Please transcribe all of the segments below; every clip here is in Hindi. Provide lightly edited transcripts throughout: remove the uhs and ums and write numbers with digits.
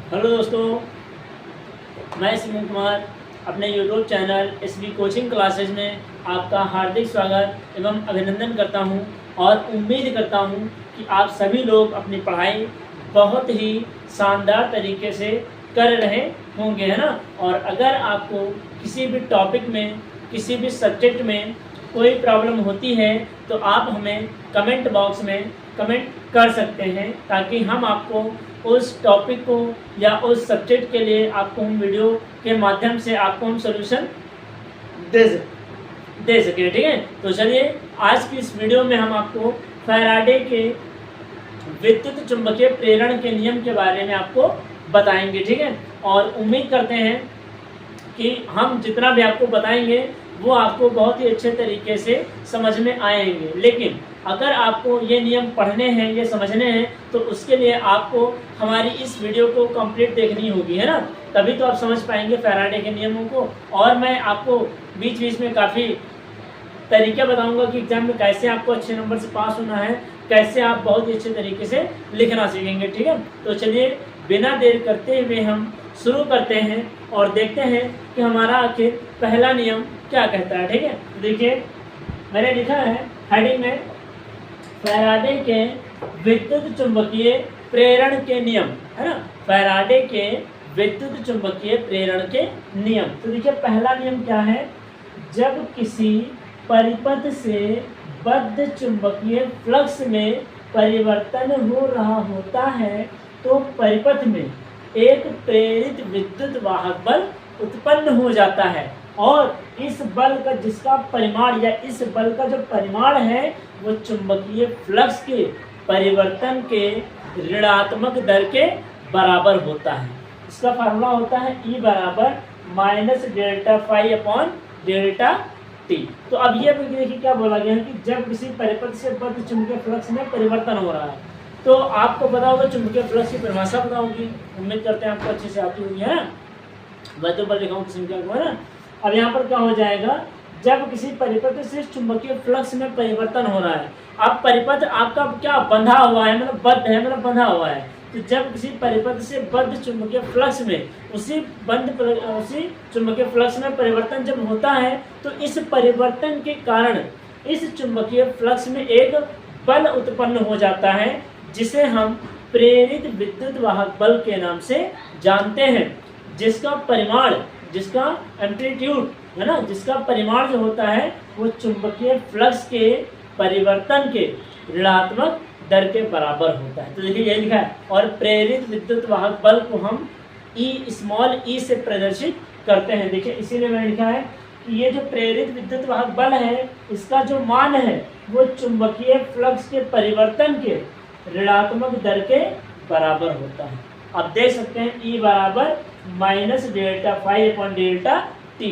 हेलो दोस्तों, मैं सुनील कुमार अपने YouTube channel SB coaching classes में आपका हार्दिक स्वागत एवं अभिनंदन करता हूं और उम्मीद करता हूं कि आप सभी लोग अपनी पढ़ाई बहुत ही शानदार तरीके से कर रहे होंगे, है ना। और अगर आपको किसी भी टॉपिक में, किसी भी सब्जेक्ट में कोई प्रॉब्लम होती है तो आप हमें कमेंट बॉक्स में कमेंट कर सकते हैं, ताकि हम आपको उस टॉपिक को या उस सब्जेक्ट के लिए आपको हम वीडियो के माध्यम से आपको हम सोल्यूशन दे सकें। ठीक है, तो चलिए आज की इस वीडियो में हम आपको फैराडे के विद्युत चुंबकीय प्रेरण के नियम के बारे में आपको बताएंगे। ठीक है, और उम्मीद करते हैं कि हम जितना भी आपको बताएंगे वो आपको बहुत ही अच्छे तरीके से समझ में आएंगे। लेकिन अगर आपको ये नियम पढ़ने हैं, ये समझने हैं, तो उसके लिए आपको हमारी इस वीडियो को कंप्लीट देखनी होगी, है ना। तभी तो आप समझ पाएंगे फैराडे के नियमों को। और मैं आपको बीच बीच में काफ़ी तरीके बताऊंगा कि एग्जाम में कैसे आपको अच्छे नंबर से पास होना है, कैसे आप बहुत ही अच्छे तरीके से लिखना सीखेंगे। ठीक है, तो चलिए बिना देर करते हुए हम शुरू करते हैं और देखते हैं कि हमारा आखिर पहला नियम क्या कहता है। ठीक है, तो देखिए मैंने लिखा है हेडिंग में फैराडे के विद्युत चुंबकीय प्रेरण के नियम, है ना। फैराडे के विद्युत चुंबकीय प्रेरण के नियम। तो देखिए पहला नियम क्या है, जब किसी परिपथ से बद्ध चुंबकीय फ्लक्स में परिवर्तन हो रहा होता है तो परिपथ में एक प्रेरित विद्युत वाहक बल उत्पन्न हो जाता है, और इस बल का जिसका परिमाण या इस बल का जो परिमाण है वो चुंबकीय फ्लक्स के परिवर्तन के ऋणात्मक दर के बराबर होता है। इसका फार्मूला होता है E बराबर minus delta phi upon delta t. तो अब ये देखिए क्या बोला गया है कि जब किसी परिपथ से बद्ध चुंबकीय फ्लक्स में परिवर्तन हो रहा है, तो आपको पता होगा चुंबकीय फ्लक्स की परिभाषा पता होगी। उम्मीद करते हैं आपको अच्छे से आती होगी, है ना। मैं तो पर लिखा हूँ संख्या को, है ना। अब यहाँ पर क्या हो जाएगा, जब किसी परिपथ से चुंबकीय फ्लक्स में परिवर्तन हो रहा है। अब परिपथ आपका क्या बंधा हुआ है, मतलब बद्ध है, मतलब बंधा हुआ है। तो जब किसी परिपथ से बद्ध चुंबकीय फ्लक्स में उसी चुंबकीय फ्लक्स में परिवर्तन जब होता है तो इस परिवर्तन के कारण इस चुंबकीय फ्लक्स में एक बल उत्पन्न हो जाता है, जिसे हम प्रेरित विद्युत वाहक बल के नाम से जानते हैं, जिसका परिमाण, जिसका एम्पलीट्यूड, है ना, जिसका परिमाण जो होता है वो चुंबकीय फ्लक्स के परिवर्तन के ऋणात्मक दर के बराबर होता है। तो देखिए ये लिखा है, और प्रेरित विद्युत वाहक बल को हम स्मॉल ई से प्रदर्शित करते हैं। देखिए इसीलिए मैंने लिखा है कि ये जो प्रेरित विद्युत वाहक बल है इसका जो मान है वो चुंबकीय फ्लक्स के परिवर्तन के ऋणात्मक दर के बराबर होता है। अब देख सकते हैं E बराबर minus delta phi upon delta t.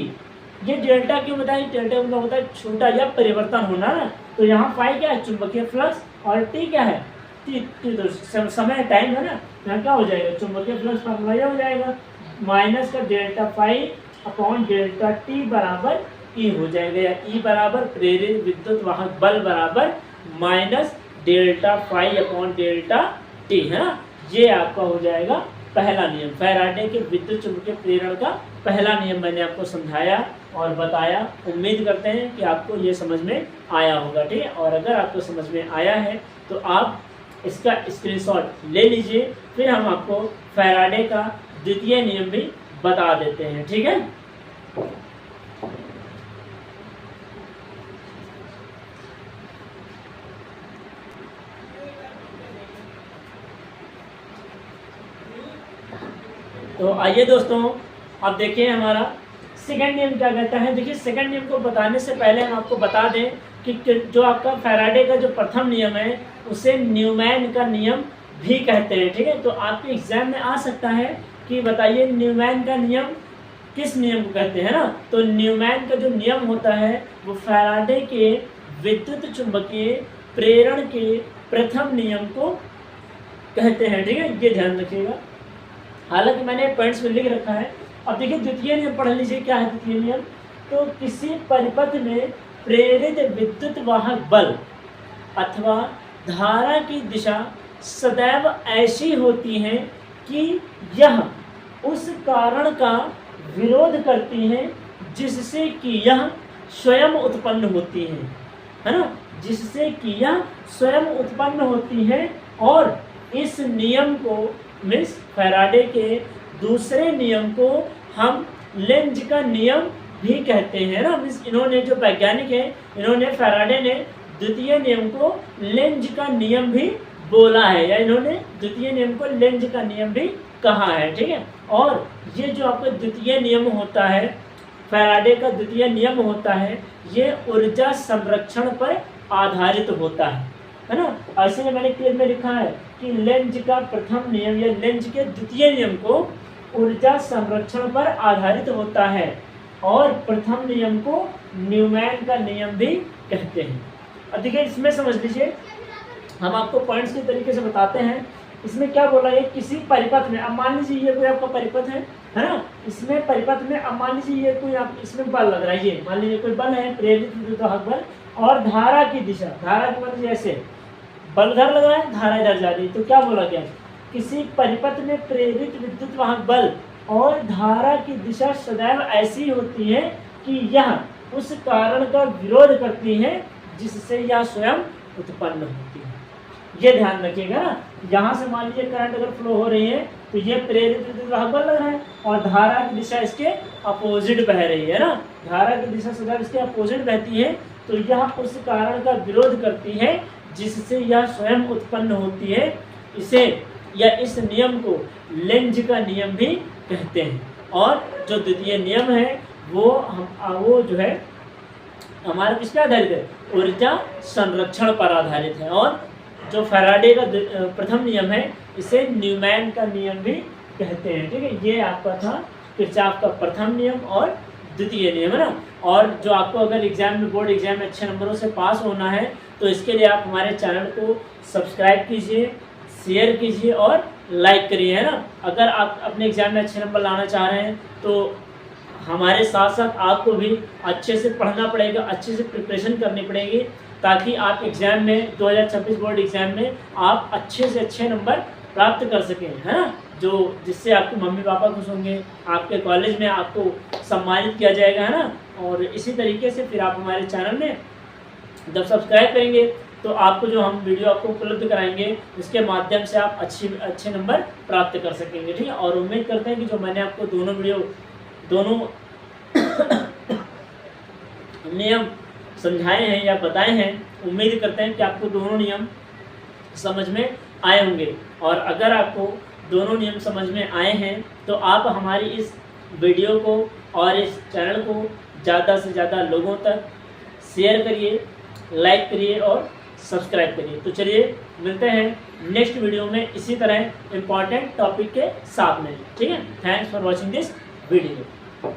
ये डेल्टा क्यों बताया, डेल्टा मतलब होता है छोटा या परिवर्तन होना ना। तो यहाँ फाई क्या है, चुंबकीय फ्लक्स, और टी क्या है, टी तो समय, टाइम, है ना। यहाँ क्या हो जाएगा, चुंबकीय फ्लक्स फॉर्मूला हो जाएगा माइनस का delta phi upon delta t बराबर ई हो जाएगा, या ई बराबर प्रेरित विद्युत वाहक बल बराबर minus delta phi upon delta t, है ना। ये आपका हो जाएगा पहला नियम, फैराडे के विद्युत चुंबकीय प्रेरण का पहला नियम मैंने आपको समझाया और बताया। उम्मीद करते हैं कि आपको ये समझ में आया होगा। ठीक है, और अगर आपको समझ में आया है तो आप इसका स्क्रीनशॉट ले लीजिए, फिर हम आपको फैराडे का द्वितीय नियम भी बता देते हैं। ठीक है, तो आइए दोस्तों अब देखिए हमारा सेकंड नियम क्या कहता है। देखिए सेकंड नियम को बताने से पहले हम आपको बता दें कि जो आपका फैराडे का जो प्रथम नियम है उसे न्यूमैन का नियम भी कहते हैं। ठीक है, तो आपके एग्जाम में आ सकता है कि बताइए न्यूमैन का नियम किस नियम को कहते हैं ना। तो न्यूमैन का जो नियम होता है वो फैराडे के विद्युत चुंबकीय प्रेरण के प्रथम नियम को कहते हैं। ठीक है, ये ध्यान रखिएगा, हालांकि मैंने पॉइंट्स में लिख रखा है। अब देखिए द्वितीय नियम पढ़ लीजिए, क्या है द्वितीय नियम। तो किसी परिपथ में प्रेरित विद्युत वाहक बल अथवा धारा की दिशा सदैव ऐसी होती है कि यह उस कारण का विरोध करती हैं जिससे कि यह स्वयं उत्पन्न होती है ना, जिससे कि यह स्वयं उत्पन्न होती है। और इस नियम को मिस फैराडे के दूसरे नियम को हम लेंज का नियम भी कहते हैं ना। मिस इन्होंने जो वैज्ञानिक है, इन्होंने फैराडे ने द्वितीय नियम को लेंज का नियम भी बोला है, या इन्होंने द्वितीय नियम को लेंज का नियम भी कहा है, ठीक है। और ये जो आपका द्वितीय नियम होता है, फैराडे का द्वितीय नियम होता है, ये ऊर्जा संरक्षण पर आधारित होता है ना। ऐसे में मैंने क्लियर में लिखा है कि लेंज का प्रथम नियम या लेंज के द्वितीय नियम को ऊर्जा संरक्षण पर आधारित होता है, और प्रथम नियम को न्यूमैन का नियम भी कहते हैं। अब देखिए इसमें समझ लीजिए, हम आपको पॉइंट्स के तरीके से बताते हैं। इसमें क्या बोला है, किसी परिपथ में, अब मान लीजिए ये कोई आपका परिपथ है ना, इसमें परिपथ में अब मान लीजिए ये कोई आप इसमें बल लग रहा है, ये मान लीजिए कोई बल है, प्रेरित विद्युतवाहक बल, और धारा की दिशा, धारा की मतलब ऐसे बल इधर लग रहा है, धारा इधर जा रही है, तो क्या बोला गया, किसी परिपथ में प्रेरित विद्युतवाहक बल और धारा की दिशा सदैव ऐसी होती है कि यह उस कारण का विरोध करती है जिससे यह स्वयं उत्पन्न होती है। ये ध्यान रखिएगा ना, यहाँ से मान लीजिए करंट अगर फ्लो हो रही है तो ये प्रेरित विद्युतवाहक बल लग रहा है, और धारा की दिशा इसके अपोजिट बह रही है ना, धारा की दिशा सदैव इसके अपोजिट बहती है, तो यह उस कारण का विरोध करती है जिससे यह स्वयं उत्पन्न होती है। इसे या इस नियम को लेंज का नियम भी कहते हैं। और जो द्वितीय नियम है वो जो है हमारा किस पे आधारित है, ऊर्जा संरक्षण पर आधारित है। और जो फैराडे का प्रथम नियम है इसे न्यूमैन का नियम भी कहते हैं, ठीक है। ये आपका था किरचॉफ का प्रथम नियम और द्वितीय नियम, है ना। और जो आपको अगर एग्जाम में, बोर्ड एग्जाम में अच्छे नंबरों से पास होना है तो इसके लिए आप हमारे चैनल को सब्सक्राइब कीजिए, शेयर कीजिए और लाइक करिए, है ना। अगर आप अपने एग्जाम में अच्छे नंबर लाना चाह रहे हैं तो हमारे साथ साथ आपको भी अच्छे से पढ़ना पड़ेगा, अच्छे से प्रिपरेशन करनी पड़ेगी, ताकि आप एग्ज़ाम में 2026 बोर्ड एग्ज़ाम में आप अच्छे से अच्छे नंबर प्राप्त कर सकें, है ना। जो जिससे आपके मम्मी पापा खुश होंगे, आपके कॉलेज में आपको सम्मानित किया जाएगा, है ना। और इसी तरीके से फिर आप हमारे चैनल में जब सब्सक्राइब करेंगे तो आपको जो हम वीडियो आपको उपलब्ध कराएंगे उसके माध्यम से आप अच्छे नंबर प्राप्त कर सकेंगे, ठीक है। और उम्मीद करते हैं कि जो मैंने आपको दोनों नियम समझाए हैं या बताए हैं, उम्मीद करते हैं कि आपको दोनों नियम समझ में आए होंगे। और अगर आपको दोनों नियम समझ में आए हैं तो आप हमारी इस वीडियो को और इस चैनल को ज़्यादा से ज़्यादा लोगों तक शेयर करिए, लाइक करिए और सब्सक्राइब करिए। तो चलिए मिलते हैं नेक्स्ट वीडियो में इसी तरह इम्पॉर्टेंट टॉपिक के साथ में, ठीक है। Thanks for watching this video.